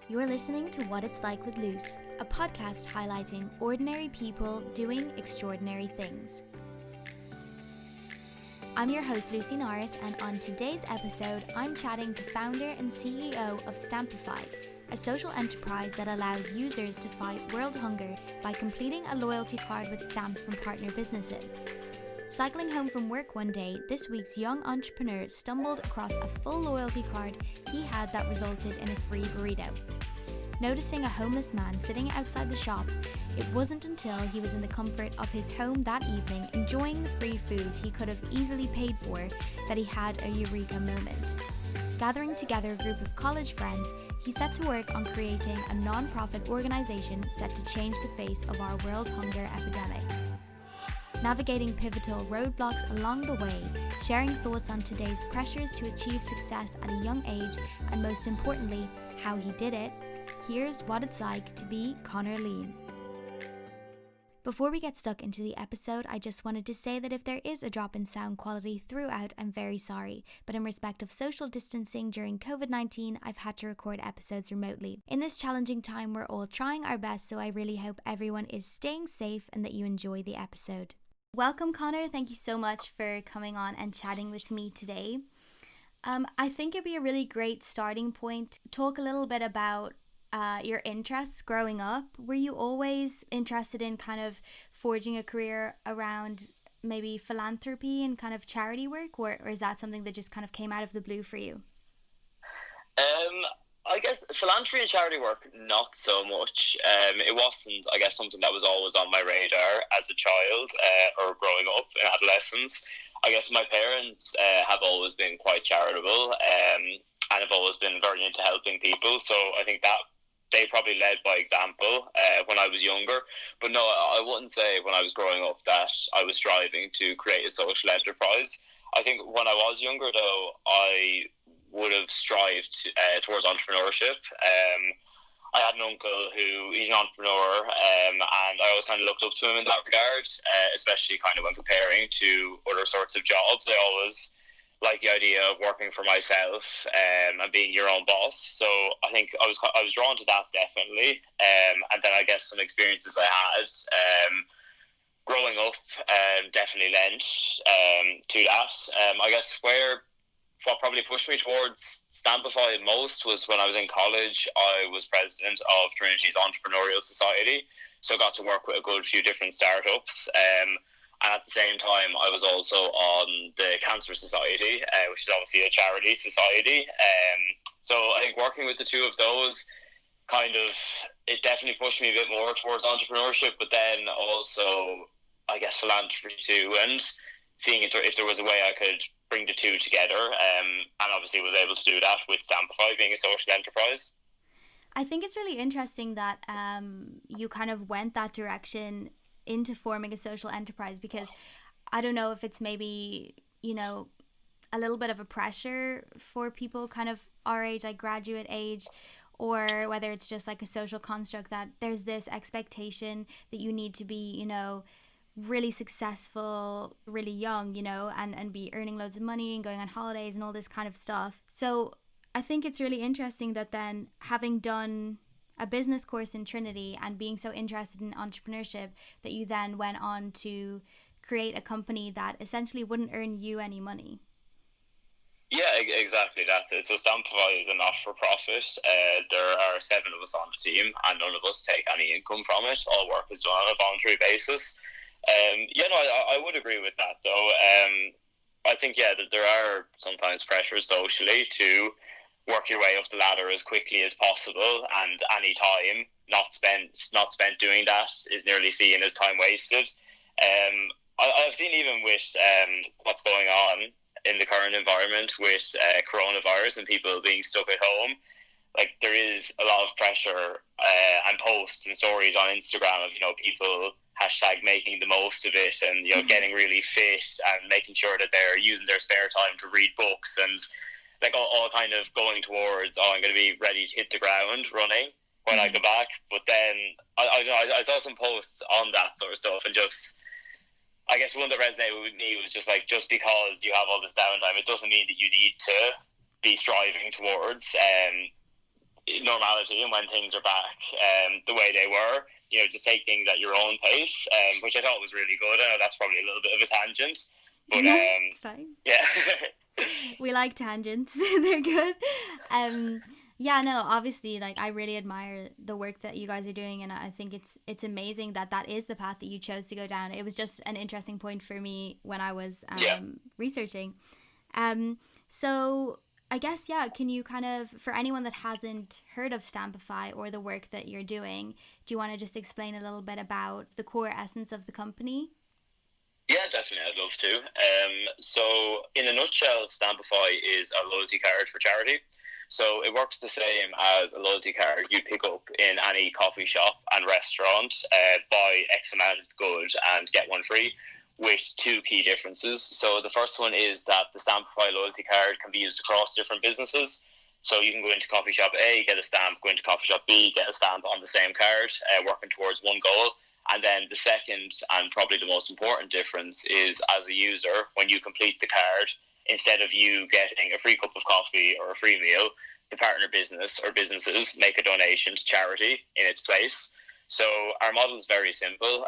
You're listening to What It's Like with Luce, a podcast highlighting ordinary people doing extraordinary things. I'm your host, Lucy Norris, and on today's episode, I'm chatting to founder and CEO of Stampify, a social enterprise that allows users to fight world hunger by completing a loyalty card with stamps from partner businesses. Cycling home from work one day, this week's young entrepreneur stumbled across a full loyalty card he had that resulted in a free burrito. Noticing a homeless man sitting outside the shop, it wasn't until he was in the comfort of his home that evening enjoying the free food he could have easily paid for that he had a eureka moment. Gathering together a group of college friends, he set to work on creating a non-profit organisation set to change the face of our world hunger epidemic. Navigating pivotal roadblocks along the way, sharing thoughts on today's pressures to achieve success at a young age, and most importantly, how he did it, here's what it's like to be Conor Leen. Before we get stuck into the episode, I just wanted to say that if there is a drop in sound quality throughout, I'm very sorry, but in respect of social distancing during COVID-19, I've had to record episodes remotely. In this challenging time, we're all trying our best, so I really hope everyone is staying safe and that you enjoy the episode. Welcome, Conor. Thank you so much for coming on and chatting with me today. I think it'd be a really great starting point to talk a little bit about your interests growing up. Were you always interested in kind of forging a career around maybe philanthropy and kind of charity work, or is that something that just kind of came out of the blue for you? I guess philanthropy and charity work, not so much. It wasn't, I guess, something that was always on my radar as a child or growing up in adolescence. I guess my parents have always been quite charitable and have always been very into helping people. So I think that they probably led by example when I was younger. But no, I wouldn't say when I was growing up that I was striving to create a social enterprise. I think when I was younger, though, I would have strived towards entrepreneurship. I had an uncle he's an entrepreneur, and I always kind of looked up to him in that regard, especially kind of when comparing to other sorts of jobs. I always like the idea of working for myself and being your own boss. So I think I was drawn to that, definitely. And then I guess some experiences I had growing up definitely lent to that. I guess what probably pushed me towards Stampify most was when I was in college. I was president of Trinity's Entrepreneurial Society, so I got to work with a good few different startups. And at the same time, I was also on the Cancer Society, which is obviously a charity society. So I think working with the two of those it definitely pushed me a bit more towards entrepreneurship, but then also, I guess, philanthropy too, and seeing if there was a way I could bring the two together, and obviously was able to do that with Stampify being a social enterprise. I think it's really interesting that you kind of went that direction into forming a social enterprise, because I don't know if it's maybe, a little bit of a pressure for people kind of our age, like graduate age, or whether it's just like a social construct that there's this expectation that you need to be, really successful, really young, and be earning loads of money and going on holidays and all this kind of stuff. So I think it's really interesting that then, having done a business course in Trinity and being so interested in entrepreneurship, that you then went on to create a company that essentially wouldn't earn you any money. Yeah, exactly. That's it. So Stampify is a not-for-profit. There are 7 of us on the team, and none of us take any income from it. All work is done on a voluntary basis. I would agree with that, though. I think, that there are sometimes pressures socially to work your way up the ladder as quickly as possible, and any time not spent doing that is nearly seen as time wasted. I've seen, even with what's going on in the current environment with coronavirus and people being stuck at home, like, there is a lot of pressure and posts and stories on Instagram of people hashtag making the most of it, and getting really fit and making sure that they're using their spare time to read books, and like all kind of going towards, I'm going to be ready to hit the ground running when I come back. But then I saw some posts on that sort of stuff, and just, I guess one that resonated with me was just because you have all this downtime, it doesn't mean that you need to be striving towards normality and when things are back the way they were. Just take things at your own pace, which I thought was really good. I know that's probably a little bit of a tangent, but no, it's fine. Yeah. We like tangents. They're good. Yeah, no, obviously, like, I really admire the work that you guys are doing, and I think it's amazing that is the path that you chose to go down. It was just an interesting point for me when I was researching. So I guess, can you kind of, for anyone that hasn't heard of Stampify or the work that you're doing, do you want to just explain a little bit about the core essence of the company? Yeah, definitely, I'd love to. So in a nutshell, Stampify is a loyalty card for charity. So it works the same as a loyalty card you'd pick up in any coffee shop and restaurant, buy X amount of good and get one free, with two key differences. So the first one is that the Stampify loyalty card can be used across different businesses. So you can go into coffee shop A, get a stamp, go into coffee shop B, get a stamp on the same card, working towards one goal. And then the second and probably the most important difference is, as a user, when you complete the card, instead of you getting a free cup of coffee or a free meal, the partner business or businesses make a donation to charity in its place. So our model is very simple.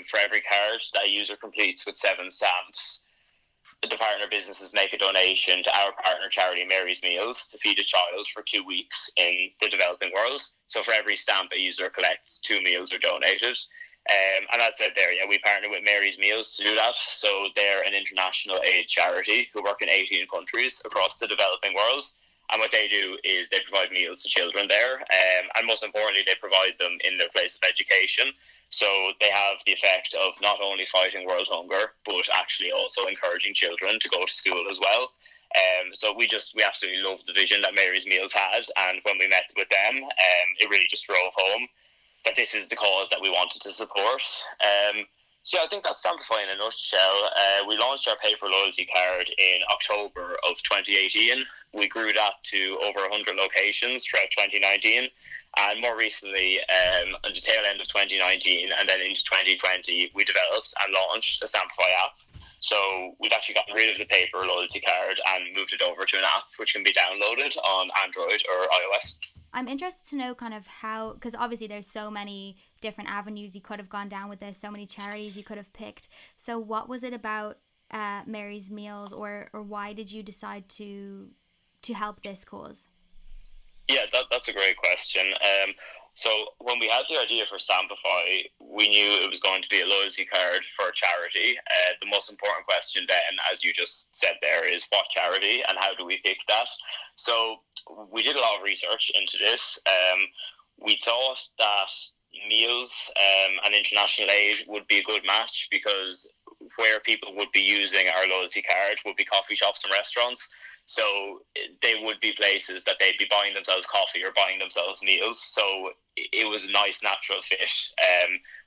For every card that a user completes with 7 stamps, the partner businesses make a donation to our partner charity, Mary's Meals, to feed a child for 2 weeks in the developing world. So for every stamp a user collects, 2 meals are donated. And that's it there. Yeah, we partner with Mary's Meals to do that. So they're an international aid charity who work in 18 countries across the developing world. And what they do is they provide meals to children there. And most importantly, they provide them in their place of education. So they have the effect of not only fighting world hunger, but actually also encouraging children to go to school as well. So we absolutely love the vision that Mary's Meals had. And when we met with them, it really just drove home that this is the cause that we wanted to support. So I think that's Stampify in a nutshell. We launched our paper loyalty card in October of 2018. We grew that to over 100 locations throughout 2019. And more recently, at the tail end of 2019 and then into 2020, we developed and launched a Stampify app. So we've actually gotten rid of the paper loyalty card and moved it over to an app which can be downloaded on Android or iOS. I'm interested to know kind of how, because obviously there's so many different avenues you could have gone down with this, so many charities you could have picked. So what was it about Mary's Meals, or why did you decide to help this cause? Yeah, that's a great question. So when we had the idea for Stampify, we knew it was going to be a loyalty card for a charity. The most important question then, as you just said there, is what charity and how do we pick that? So we did a lot of research into this. We thought that meals and international aid would be a good match because where people would be using our loyalty card would be coffee shops and restaurants. So they would be places that they'd be buying themselves coffee or buying themselves meals. So it was a nice natural fit.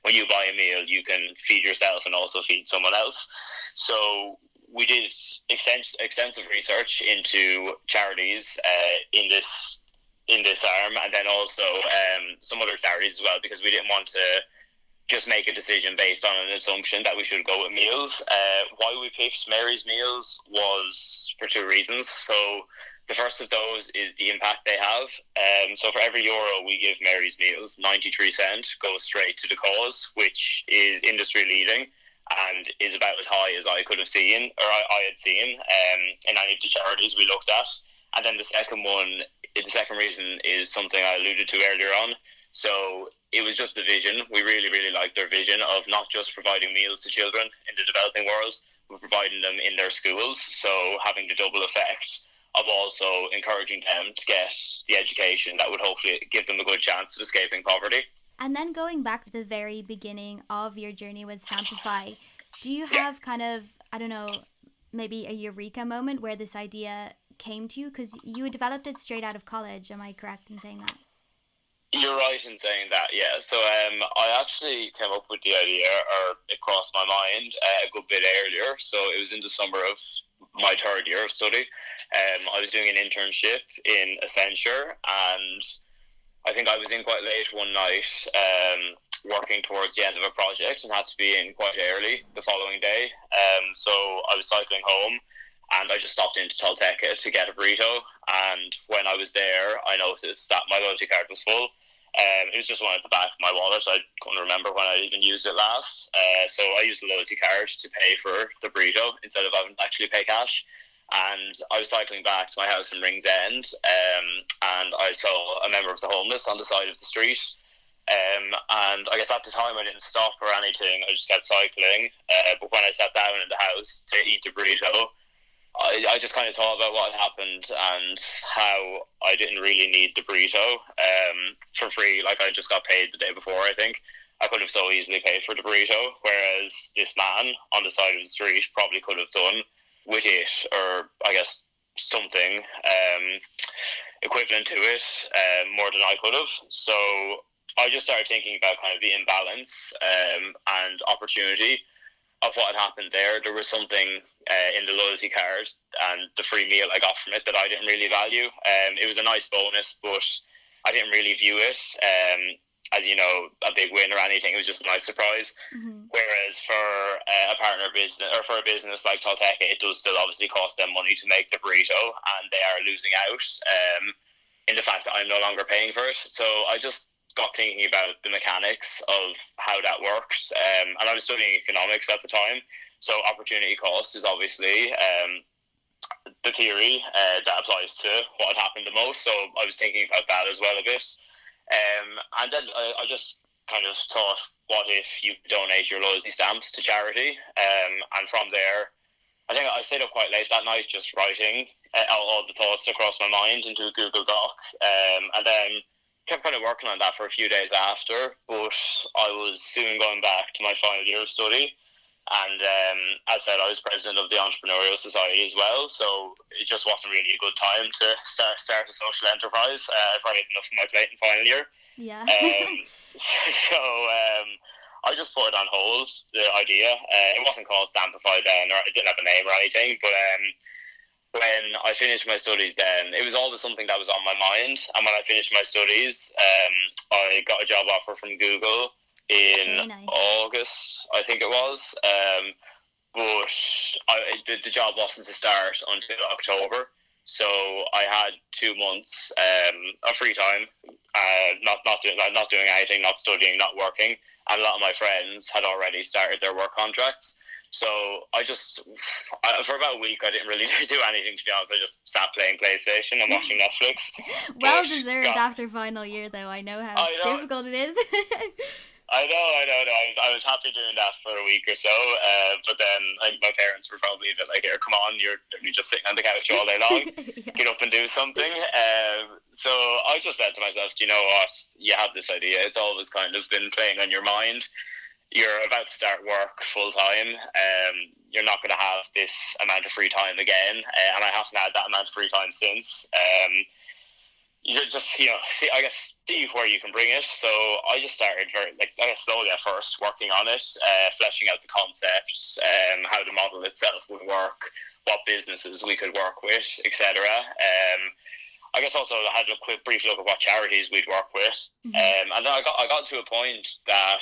When you buy a meal, you can feed yourself and also feed someone else. So we did extensive research into charities in this arm, and then also some other charities as well, because we didn't want to just make a decision based on an assumption that we should go with meals. Why we picked Mary's Meals was for 2 reasons. So the first of those is the impact they have. So for every euro we give Mary's Meals, 93 cents goes straight to the cause, which is industry leading and is about as high as I could have seen, or I had seen in any of the charities we looked at. And then the second reason is something I alluded to earlier on. So it was just the vision. We really, really liked their vision of not just providing meals to children in the developing world, but providing them in their schools. So having the double effect of also encouraging them to get the education that would hopefully give them a good chance of escaping poverty. And then going back to the very beginning of your journey with Stampify, do you have kind of, I don't know, maybe a eureka moment where this idea came to you? Because you had developed it straight out of college. Am I correct in saying that? You're right in saying that, yeah. So I actually came up with the idea, or it crossed my mind a good bit earlier. So it was in the summer of my 3rd year of study. I was doing an internship in Accenture, and I think I was in quite late one night, working towards the end of a project, and had to be in quite early the following day. So I was cycling home, and I just stopped into Tolteca to get a burrito. And when I was there, I noticed that my loyalty card was full. It was just one at the back of my wallet. I couldn't remember when I even used it last. So I used the loyalty card to pay for the burrito instead of having to actually pay cash. And I was cycling back to my house in Ringsend, and I saw a member of the homeless on the side of the street. And I guess at the time I didn't stop or anything. I just kept cycling. But when I sat down in the house to eat the burrito, I just kind of thought about what had happened and how I didn't really need the burrito for free. Like, I just got paid the day before, I think. I could have so easily paid for the burrito, whereas this man on the side of the street probably could have done with it, or I guess something equivalent to it, more than I could have. So I just started thinking about kind of the imbalance and opportunity of what had happened there. There was something in the loyalty card and the free meal I got from it that I didn't really value. It was a nice bonus, but I didn't really view it as, you know, a big win or anything. It was just a nice surprise. Mm-hmm. Whereas for a partner business, or for a business like Tolteca, it does still obviously cost them money to make the burrito, and they are losing out in the fact that I'm no longer paying for it. So I just got thinking about the mechanics of how that works, and I was studying economics at the time, so opportunity cost is obviously the theory that applies to what had happened the most. So I was thinking about that as well a bit, and then I just kind of thought, what if you donate your loyalty stamps to charity? And from there, I think I stayed up quite late that night just writing all the thoughts across my mind into a Google Doc, and then kept kind of working on that for a few days after. But I was soon going back to my final year of study, and as I said, I was president of the Entrepreneurial Society as well, so it just wasn't really a good time to start a social enterprise. I've already had enough on my plate in final year. Yeah. So I just put it on hold, the idea. It wasn't called Stampify then, or it didn't have a name or anything, but when I finished my studies then, it was always something that was on my mind. And when I finished my studies, I got a job offer from Google in August, I think it was. But the job wasn't to start until October. So I had 2 months of free time, not doing anything, not studying, not working. And a lot of my friends had already started their work contracts. So for about a week, I didn't really do anything, to be honest. I just sat playing PlayStation and watching Netflix. Well deserved after final year, though. I know how difficult it is. I know. I was happy doing that for a week or so, but then my parents were probably a bit like, "Here, come on, you're just sitting on the couch all day long. Yeah. Get up and do something." So I just said to myself, "You know what? You have this idea. It's always kind of been playing on your mind. You're about to start work full time. You're not going to have this amount of free time again, and I haven't had that amount of free time since." You just, see where you can bring it. So I just started slowly at first, working on it, fleshing out the concepts, how the model itself would work, what businesses we could work with, etc. I guess also I had a brief look at what charities we'd work with, and then I got to a point that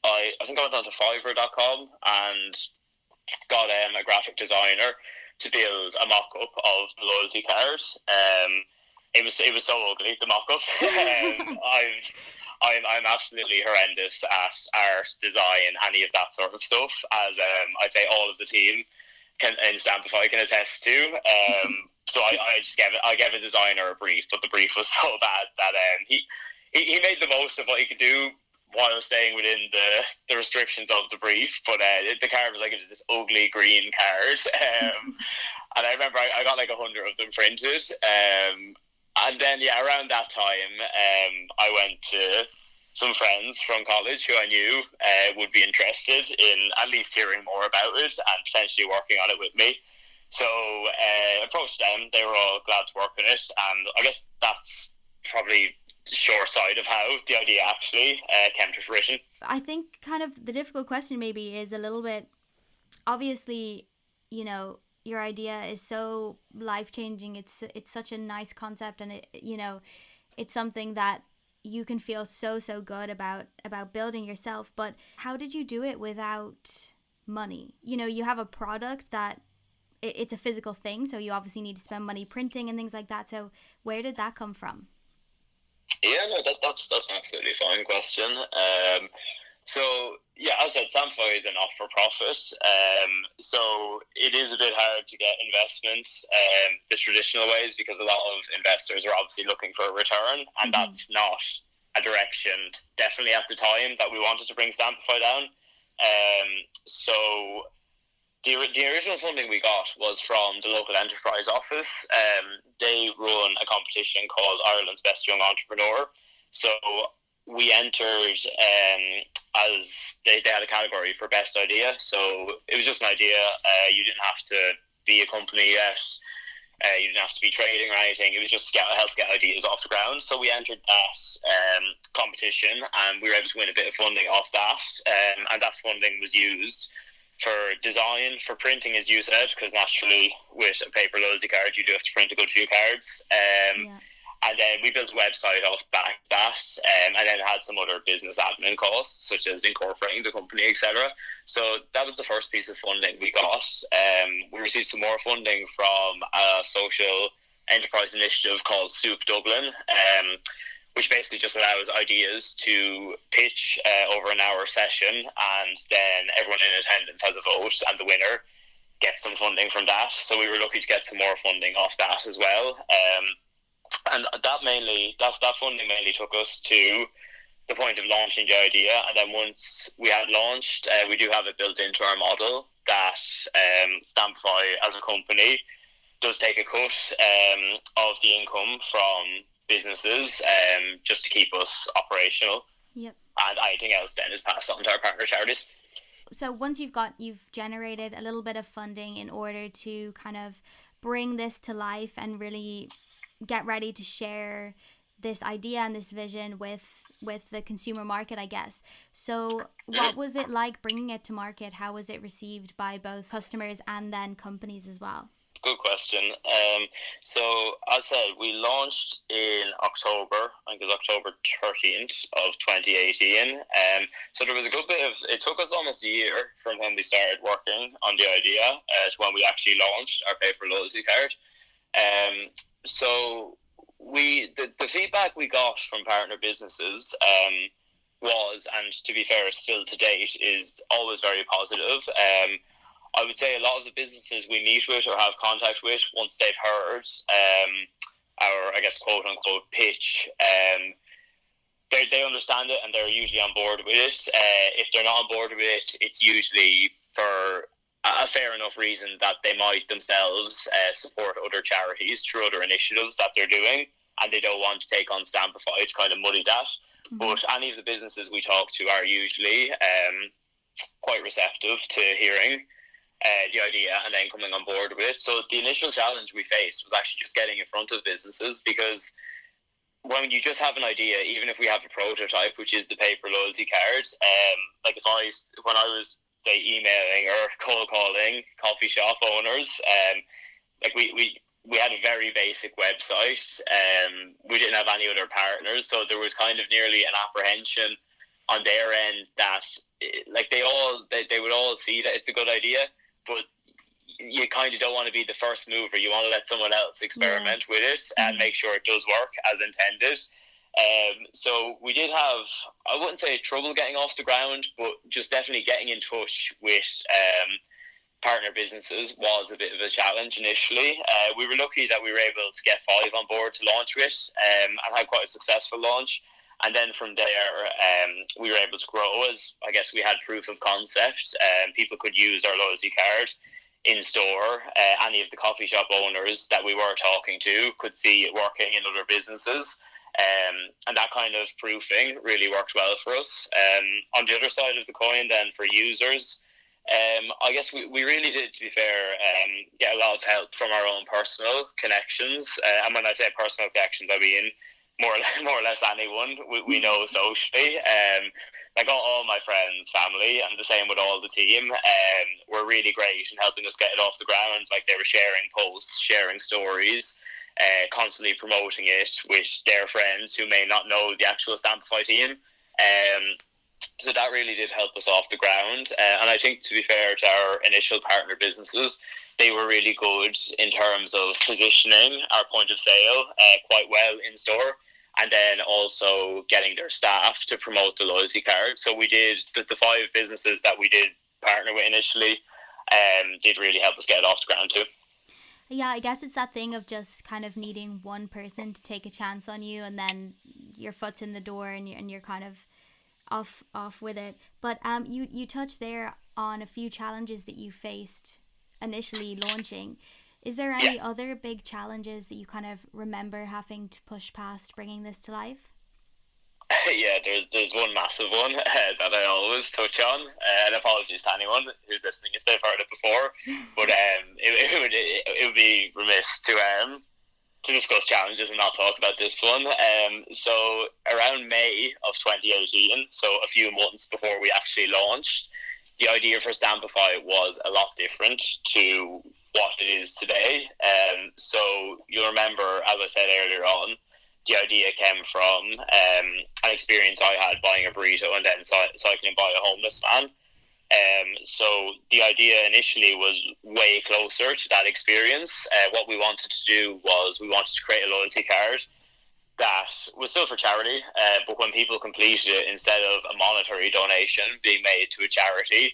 I think I went on to Fiverr.com and got a graphic designer to build a mock-up of the loyalty cards. It was so ugly, the mock-up. I'm absolutely horrendous at art, design, any of that sort of stuff, as I'd say all of the team in Stampify can attest to. So I gave a designer a brief, but the brief was so bad that he made the most of what he could do while staying within the restrictions of the brief. But the card was it was this ugly green card, and I remember I got 100 of them printed. And then, around that time, I went to some friends from college who I knew would be interested in at least hearing more about it and potentially working on it with me. So approached them. They were all glad to work on it. And I guess that's probably the short side of how the idea actually came to fruition. I think kind of the difficult question maybe is a little bit, obviously, your idea is so life-changing. It's such a nice concept, and it's something that you can feel so good about building yourself. But how did you do it without money? You have a product that it's a physical thing, so you obviously need to spend money printing and things like that. So where did that come from? Yeah, no, that's an absolutely fine question. So yeah, as I said, Stampify is a not-for-profit, so it is a bit hard to get investment the traditional ways, because a lot of investors are obviously looking for a return, and that's not a direction, definitely at the time, that we wanted to bring Stampify down. So the original funding we got was from the local enterprise office. They run a competition called Ireland's Best Young Entrepreneur. So we entered as they had a category for best idea. So it was just an idea. You didn't have to be a company yet. You didn't have to be trading or anything. It was just to help get ideas off the ground. So we entered that competition, and we were able to win a bit of funding off that. And that funding was used for design. For printing, as you said, because naturally with a paper loyalty card you do have to print a good few cards. And then we built a website off back that, and then had some other business admin costs, such as incorporating the company, etc. So that was the first piece of funding we got. We received some more funding from a social enterprise initiative called Soup Dublin, which basically just allows ideas to pitch over an hour session, and then everyone in attendance has a vote, and the winner gets some funding from that. So we were lucky to get some more funding off that as well. And that funding mainly took us to the point of launching the idea. And then once we had launched, we do have it built into our model that Stampify as a company does take a cut of the income from businesses just to keep us operational. Yep. And anything else then is passed on to our partner charities. So once you've generated a little bit of funding in order to kind of bring this to life and really get ready to share this idea and this vision with the consumer market, I guess. So what was it like bringing it to market? How was it received by both customers and then companies as well? Good question. So as I said, we launched in October, I think it was October 13th of 2018. So there was a good bit of, it took us almost a year from when we started working on the idea to when we actually launched our paper loyalty card. So the feedback we got from partner businesses was, and to be fair, still to date, is always very positive. I would say a lot of the businesses we meet with or have contact with, once they've heard our, I guess, quote unquote pitch, they understand it and they're usually on board with it. If they're not on board with it, it's usually for a fair enough reason that they might themselves support other charities through other initiatives that they're doing, and they don't want to take on Stampify to kind of muddy that. But any of the businesses we talk to are usually quite receptive to hearing the idea and then coming on board with it. So the initial challenge we faced was actually just getting in front of businesses, because when you just have an idea, even if we have a prototype, which is the paper loyalty card, like when I was say emailing or cold calling coffee shop owners, like we had a very basic website. We didn't have any other partners, so there was kind of nearly an apprehension on their end that like they would all see that it's a good idea, but you kind of don't want to be the first mover. You want to let someone else experiment with it and make sure it does work as intended. So we did have, I wouldn't say trouble getting off the ground, but just definitely getting in touch with partner businesses was a bit of a challenge initially. We were lucky that we were able to get 5 on board to launch with, and had quite a successful launch. And then from there, we were able to grow as, I guess, we had proof of concept. People could use our loyalty card in store. Any of the coffee shop owners that we were talking to could see it working in other businesses. And that kind of proofing really worked well for us. On the other side of the coin then, for users, I guess we really did, to be fair, get a lot of help from our own personal connections. And when I say personal connections, I mean more or less anyone we know socially. Like all my friends, family, and the same with all the team, were really great in helping us get it off the ground. Like they were sharing posts, sharing stories, constantly promoting it with their friends who may not know the actual Stampify team. So that really did help us off the ground. And I think, to be fair to our initial partner businesses, they were really good in terms of positioning our point of sale quite well in store, and then also getting their staff to promote the loyalty card. So we did, the 5 businesses that we did partner with initially did really help us get it off the ground too. Yeah, I guess it's that thing of just kind of needing one person to take a chance on you, and then your foot's in the door, and you're kind of off with it. But you touched there on a few challenges that you faced initially launching. Is there any other big challenges that you kind of remember having to push past bringing this to life? Yeah, there's one massive one that I always touch on, and apologies to anyone who's listening if they've heard it before, but it would be remiss to discuss challenges and not talk about this one. So around May of 2018, so a few months before we actually launched, the idea for Stampify was a lot different to what it is today. So you'll remember, as I said earlier on, the idea came from an experience I had buying a burrito and then cycling by a homeless man. So the idea initially was way closer to that experience. What we wanted to do was we wanted to create a loyalty card that was still for charity, but when people completed it, instead of a monetary donation being made to a charity,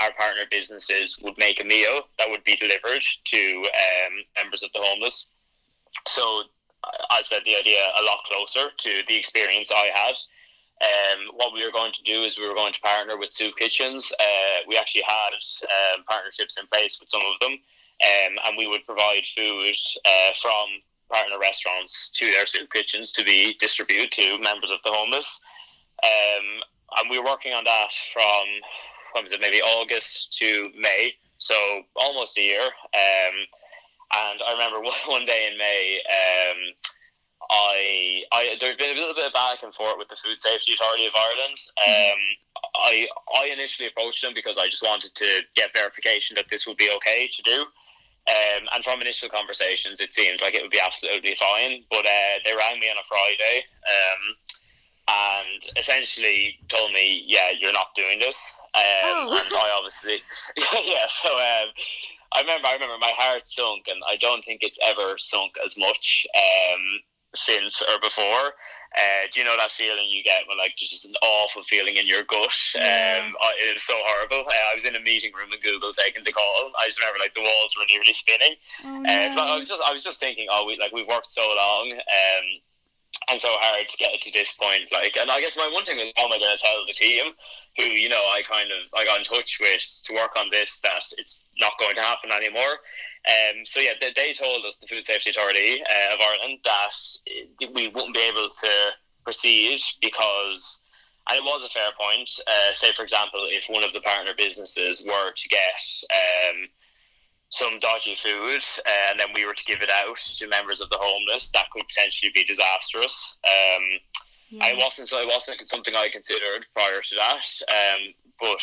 our partner businesses would make a meal that would be delivered to members of the homeless. So I said the idea a lot closer to the experience I had. What we were going to do is we were going to partner with soup kitchens. We actually had partnerships in place with some of them, and we would provide food from partner restaurants to their soup kitchens to be distributed to members of the homeless. And we were working on that from, when was it, maybe August to May, so almost a year. And I remember one day in May, there'd been a little bit of back and forth with the Food Safety Authority of Ireland. I initially approached them because I just wanted to get verification that this would be okay to do. And from initial conversations, it seemed like it would be absolutely fine. But they rang me on a Friday and essentially told me, yeah, you're not doing this. And I obviously, yeah, so I remember my heart sunk, and I don't think it's ever sunk as much since or before. Do you know that feeling you get when, like, just an awful feeling in your gut? It was so horrible. I was in a meeting room in Google taking the call. I just remember, like, the walls were nearly spinning. So I was just thinking, we've worked so long, and so hard to get to this point. Like, and I guess my one thing was, how am I going to tell the team, who, you know, I got in touch with to work on this, that it's not going to happen anymore. So yeah, they told us, the Food Safety Authority of Ireland, that we wouldn't be able to proceed because, and it was a fair point, say for example, if one of the partner businesses were to get some dodgy food and then we were to give it out to members of the homeless, that could potentially be disastrous. It wasn't something I considered prior to that, but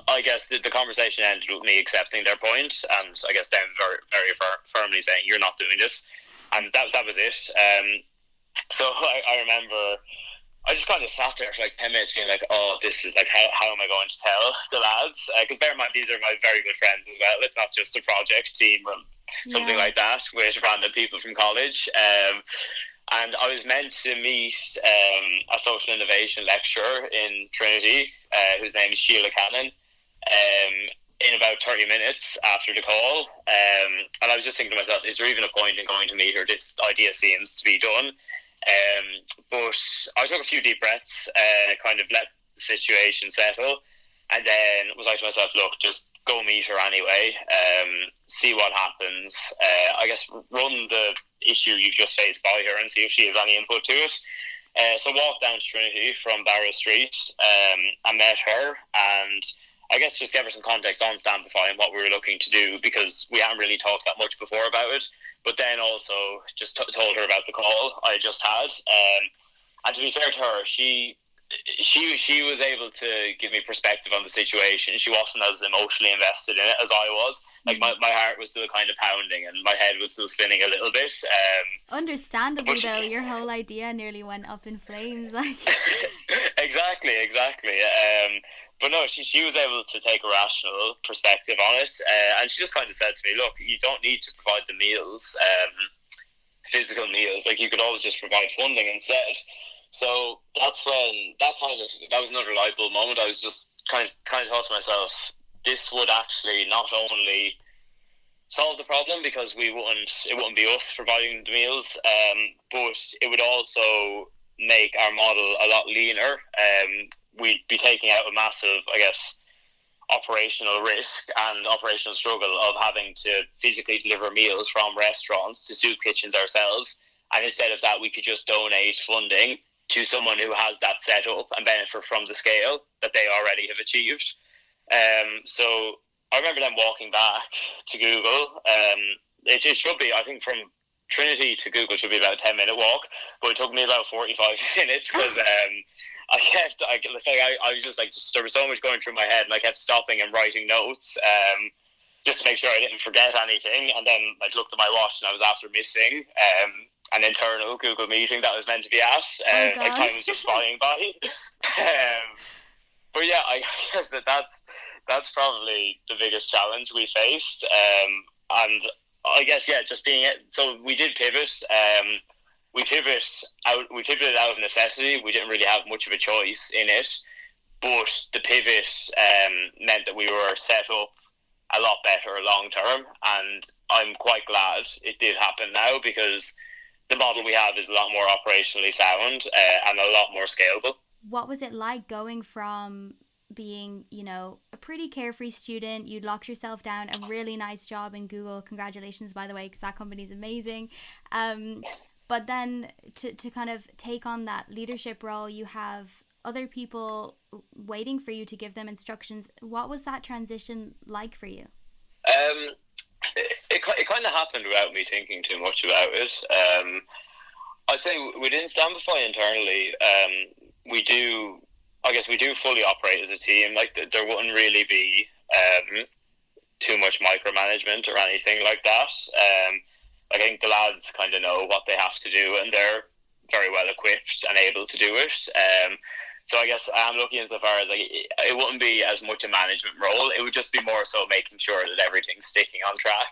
I guess the conversation ended with me accepting their point, and I guess them very, very firmly saying, you're not doing this, and that was it. So I remember I just kind of sat there for like 10 minutes being like, oh, this is like, how am I going to tell the lads? Because bear in mind, these are my very good friends as well. It's not just a project team or something like that with random people from college. And I was meant to meet a social innovation lecturer in Trinity, whose name is Sheila Cannon, in about 30 minutes after the call. And I was just thinking to myself, is there even a point in going to meet her? This idea seems to be done. But I took a few deep breaths, kind of let the situation settle, and then was like to myself, look, just go meet her anyway, see what happens. I guess run the issue you've just faced by her and see if she has any input to it. So walked down to Trinity from Barrow Street, and met her, and I guess just give her some context on Stampify and what we were looking to do, because we hadn't really talked that much before about it. But then also just told her about the call I just had. And to be fair to her, she she was able to give me perspective on the situation. She wasn't as emotionally invested in it as I was. Like my heart was still kind of pounding and my head was still spinning a little bit. Understandably, though, your whole idea nearly went up in flames. Like exactly. But no, she was able to take a rational perspective on it, and she just kind of said to me, "Look, you don't need to provide the meals, physical meals. Like you could always just provide funding instead." So that's when that was another light bulb moment. I was just kind of thought to myself, this would actually not only solve the problem because it wouldn't be us providing the meals, but it would also make our model a lot leaner. We'd be taking out a massive, I guess, operational risk and operational struggle of having to physically deliver meals from restaurants to soup kitchens ourselves. And instead of that, we could just donate funding to someone who has that set up and benefit from the scale that they already have achieved. So I remember them walking back to Google. It should be, I think, from Trinity to Google should be about a 10-minute walk, but it took me about 45 minutes because I was just like, there was so much going through my head, and I kept stopping and writing notes just to make sure I didn't forget anything. And then I looked at my watch and I was after missing an internal Google meeting that was meant to be at. Like time was just flying by. But yeah, I guess that's probably the biggest challenge we faced. And I guess, yeah, just being it. So we did pivot. We pivoted out of necessity. We didn't really have much of a choice in it, but the pivot meant that we were set up a lot better long term, and I'm quite glad it did happen now because the model we have is a lot more operationally sound and a lot more scalable. What was it like going from being, a pretty carefree student? You'd locked yourself down, a really nice job in Google. Congratulations, by the way, because that company is amazing. But then to kind of take on that leadership role, you have other people waiting for you to give them instructions. What was that transition like for you? It kind of happened without me thinking too much about it. I'd say within Stampify internally, we do fully operate as a team. Like there wouldn't really be too much micromanagement or anything like that. I think the lads kind of know what they have to do, and they're very well equipped and able to do it. So I guess I'm looking insofar as it wouldn't be as much a management role. It would just be more so making sure that everything's sticking on track.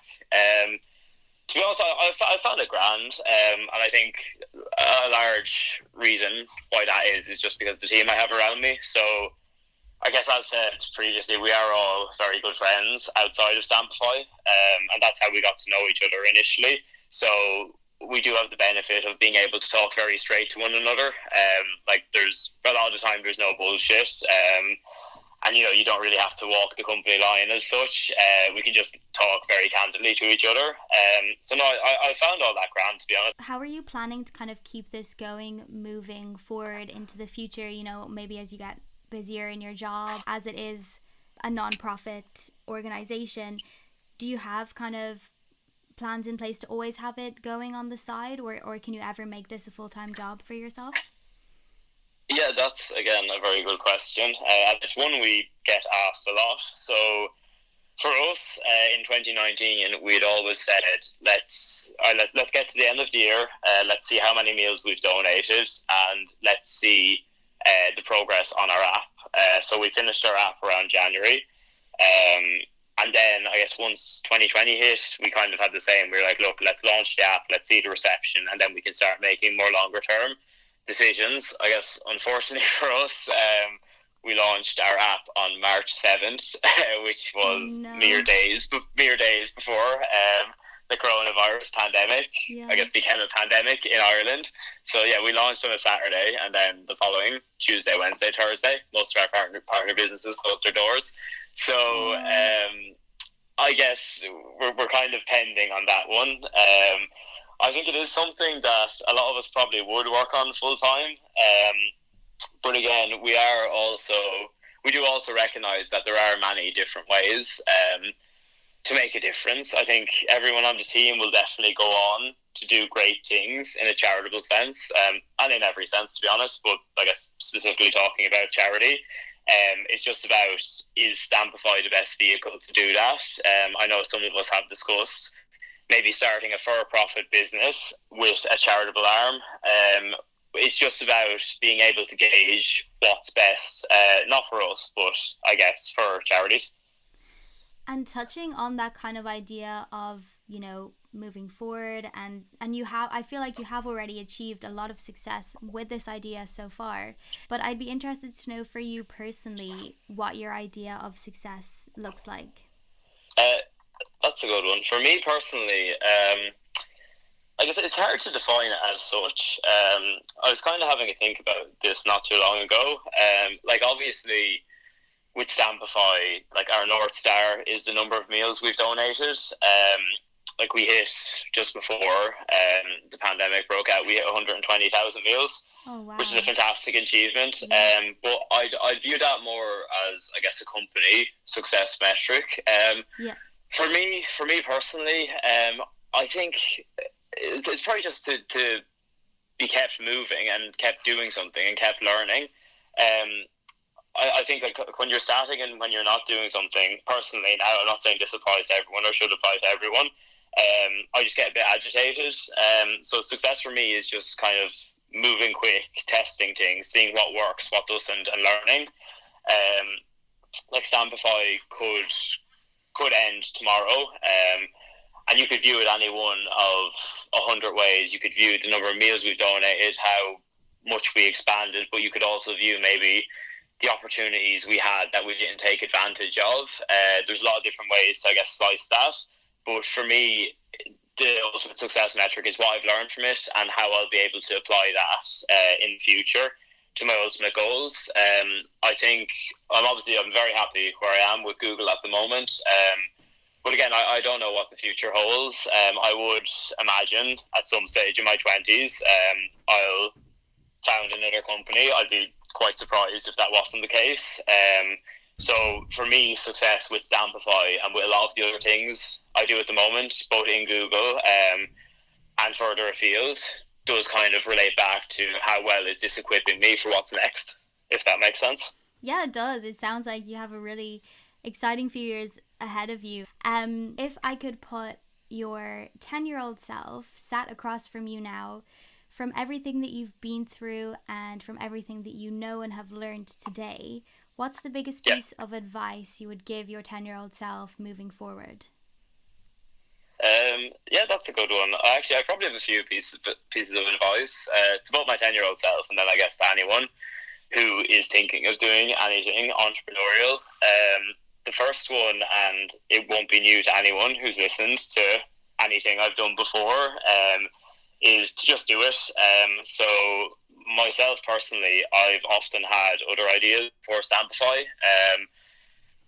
To be honest, I found it grand, and I think a large reason why that is just because the team I have around me. So I guess, as said previously, we are all very good friends outside of Stampify, and that's how we got to know each other initially. So we do have the benefit of being able to talk very straight to one another. There's a lot of the time there's no bullshit, and you don't really have to walk the company line as such. We can just talk very candidly to each other. So no, I found all that grand, to be honest. How are you planning to kind of keep this going, moving forward into the future? Maybe as you get busier in your job, as it is a non-profit organization, do you have kind of plans in place to always have it going on the side, or can you ever make this a full-time job for yourself? Yeah, that's again a very good question, and it's one we get asked a lot. So for us, in 2019, we'd always said let's get to the end of the year, let's see how many meals we've donated, and let's see the progress on our app. So we finished our app around January, and then I guess once 2020 hit, we kind of had the same. We were like, look, let's launch the app, let's see the reception, and then we can start making more longer term decisions. I guess unfortunately for us, we launched our app on March 7th, which was mere days before the coronavirus pandemic, I guess, became a pandemic in Ireland. So yeah, we launched on a Saturday, and then the following Tuesday, Wednesday, Thursday, most of our partner businesses closed their doors. So I guess we're kind of pending on that one. I think it is something that a lot of us probably would work on full time. But again, we do also recognise that there are many different ways to make a difference. I think everyone on the team will definitely go on to do great things in a charitable sense, and in every sense, to be honest, but I guess specifically talking about charity, it's just about, is Stampify the best vehicle to do that? I know some of us have discussed maybe starting a for-profit business with a charitable arm. It's just about being able to gauge what's best, not for us, but I guess for charities. And touching on that kind of idea of, you know, moving forward, and I feel like you have already achieved a lot of success with this idea so far, but I'd be interested to know for you personally what your idea of success looks like. That's a good one. For me personally, I guess it's hard to define it as such. I was kind of having a think about this not too long ago. Like obviously with Stampify, like our North Star is the number of meals we've donated. Like we hit, just before the pandemic broke out, we hit 120,000 meals. Oh, wow. Which is a fantastic achievement. Yeah. But I'd view that more as, I guess, a company success metric. Yeah. For me personally, I think it's probably just to be kept moving and kept doing something and kept learning. I think like when you're starting and when you're not doing something, personally, now I'm not saying this applies to everyone or should apply to everyone, I just get a bit agitated. So success for me is just kind of moving quick, testing things, seeing what works, what doesn't, and learning. Like Stampify could end tomorrow, and you could view it any one of 100 ways. You could view the number of meals we've donated, how much we expanded, but you could also view maybe the opportunities we had that we didn't take advantage of. There's a lot of different ways to, I guess, slice that. But for me, the ultimate success metric is what I've learned from it and how I'll be able to apply that in the future to my ultimate goals. I think I'm very happy where I am with Google at the moment. But again, I don't know what the future holds. I would imagine at some stage in my 20s, I'll found another company. I'd be quite surprised if that wasn't the case. So for me, success with Stampify and with a lot of the other things I do at the moment, both in Google and further afield, does kind of relate back to how well is this equipping me for what's next, if that makes sense. Yeah, it does. It sounds like you have a really exciting few years ahead of you. If I could put your 10-year-old self sat across from you now, from everything that you've been through and from everything that you know and have learned today, what's the biggest piece of advice you would give your 10-year-old self moving forward? That's a good one. I probably have a few pieces of advice to both my 10-year-old self and then I guess to anyone who is thinking of doing anything entrepreneurial. The first one, and it won't be new to anyone who's listened to anything I've done before, is to just do it. So myself personally, I've often had other ideas for Stampify,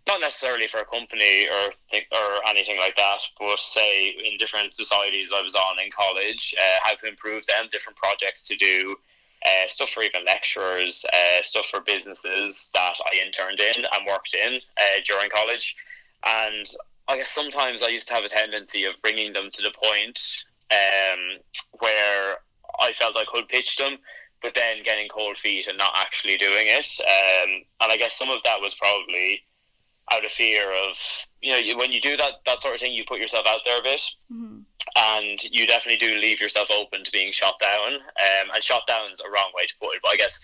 not necessarily for a company or anything like that, but say in different societies I was on in college, how to improve them, different projects to do, stuff for even lecturers, stuff for businesses that I interned in and worked in during college. And I guess sometimes I used to have a tendency of bringing them to the point where I felt I could pitch them, but then getting cold feet and not actually doing it. And I guess some of that was probably out of fear of, when you do that sort of thing, you put yourself out there a bit. Mm-hmm. And you definitely do leave yourself open to being shot down. And shot down's a wrong way to put it, but I guess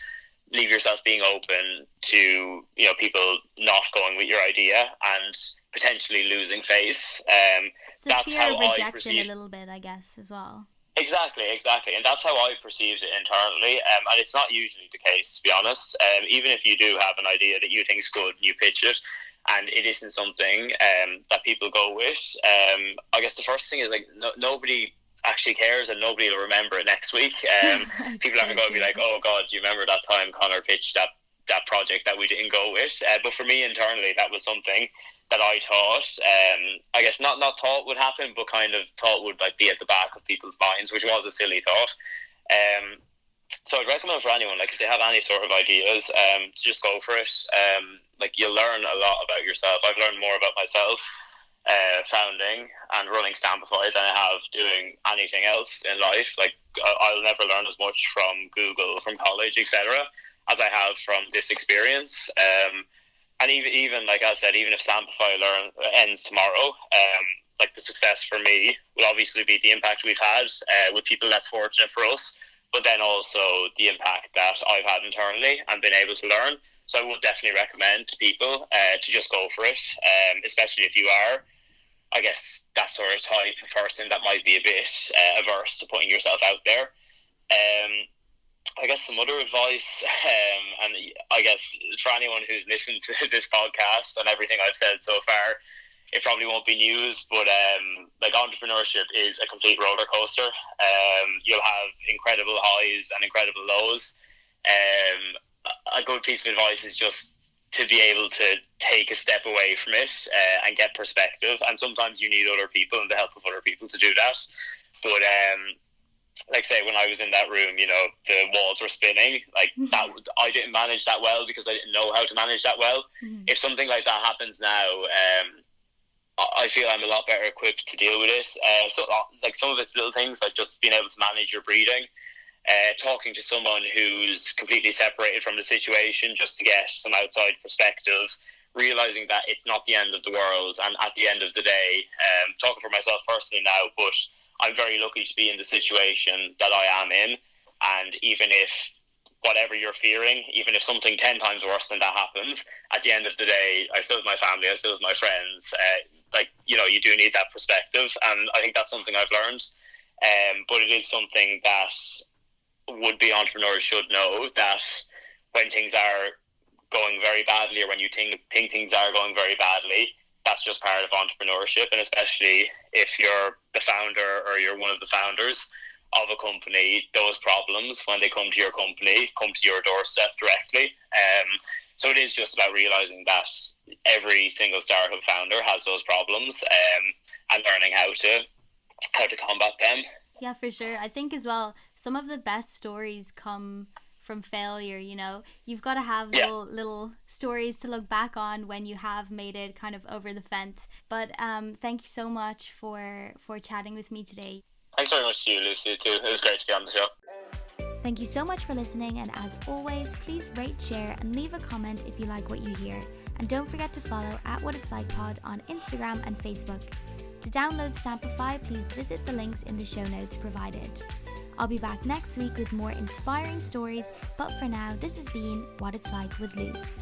leave yourself being open to, people not going with your idea and potentially losing face. So that's fear of rejection a little bit, I guess, as well. Exactly. And that's how I perceived it internally. And it's not usually the case, to be honest. Even if you do have an idea that you think is good and you pitch it, and it isn't something that people go with, I guess the first thing is nobody actually cares and nobody will remember it next week. People aren't going to be like, oh God, do you remember that time Conor pitched that project that we didn't go with? But for me internally, that was something that I thought, I guess not thought would happen, but kind of thought would be at the back of people's minds, which was a silly thought. So I'd recommend for anyone, if they have any sort of ideas, to just go for it. You'll learn a lot about yourself. I've learned more about myself founding and running Stampify than I have doing anything else in life. Like, I'll never learn as much from Google, from college, etc., as I have from this experience. And even like I said, even if Stampify ends tomorrow, like, the success for me will obviously be the impact we've had with people less fortunate for us, but then also the impact that I've had internally and been able to learn. So I would definitely recommend to people to just go for it, especially if you are, I guess, that sort of type of person that might be a bit averse to putting yourself out there. I guess some other advice, and I guess for anyone who's listened to this podcast and everything I've said so far, it probably won't be news, but like, entrepreneurship is a complete roller coaster. You'll have incredible highs and incredible lows. A good piece of advice is just to be able to take a step away from it and get perspective. And sometimes you need other people and the help of other people to do that. But like, say, when I was in that room, you know, the walls were spinning. Like, that, I didn't manage that well because I didn't know how to manage that well. If something like that happens now, I feel I'm a lot better equipped to deal with it. So, like, some of it's little things, like just being able to manage your breathing, talking to someone who's completely separated from the situation just to get some outside perspective, realizing that it's not the end of the world. And at the end of the day, talking for myself personally now, but I'm very lucky to be in the situation that I am in. And even if whatever you're fearing, even if something 10 times worse than that happens, at the end of the day, I still have my family, I still have my friends. Like, you know, you do need that perspective, and I think that's something I've learned. But it is something that would-be entrepreneurs should know, that when things are going very badly, or when you think things are going very badly, that's just part of entrepreneurship. And especially if you're the founder or you're one of the founders of a company, those problems, when they come to your company, come to your doorstep directly. So it is just about realizing that every single startup founder has those problems, and learning how to combat them. Yeah, for sure. I think as well, some of the best stories come from failure. You know, you've got to have little stories to look back on when you have made it kind of over the fence. But thank you so much for chatting with me today. Thanks very much to you, Lucy, too. It was great to be on the show. Thank you so much for listening, and as always, please rate, share, and leave a comment if you like what you hear. And don't forget to follow @WhatIt'sLikePod on Instagram and Facebook. To download Stampify, please visit the links in the show notes provided. I'll be back next week with more inspiring stories, but for now, this has been What It's Like with Luce.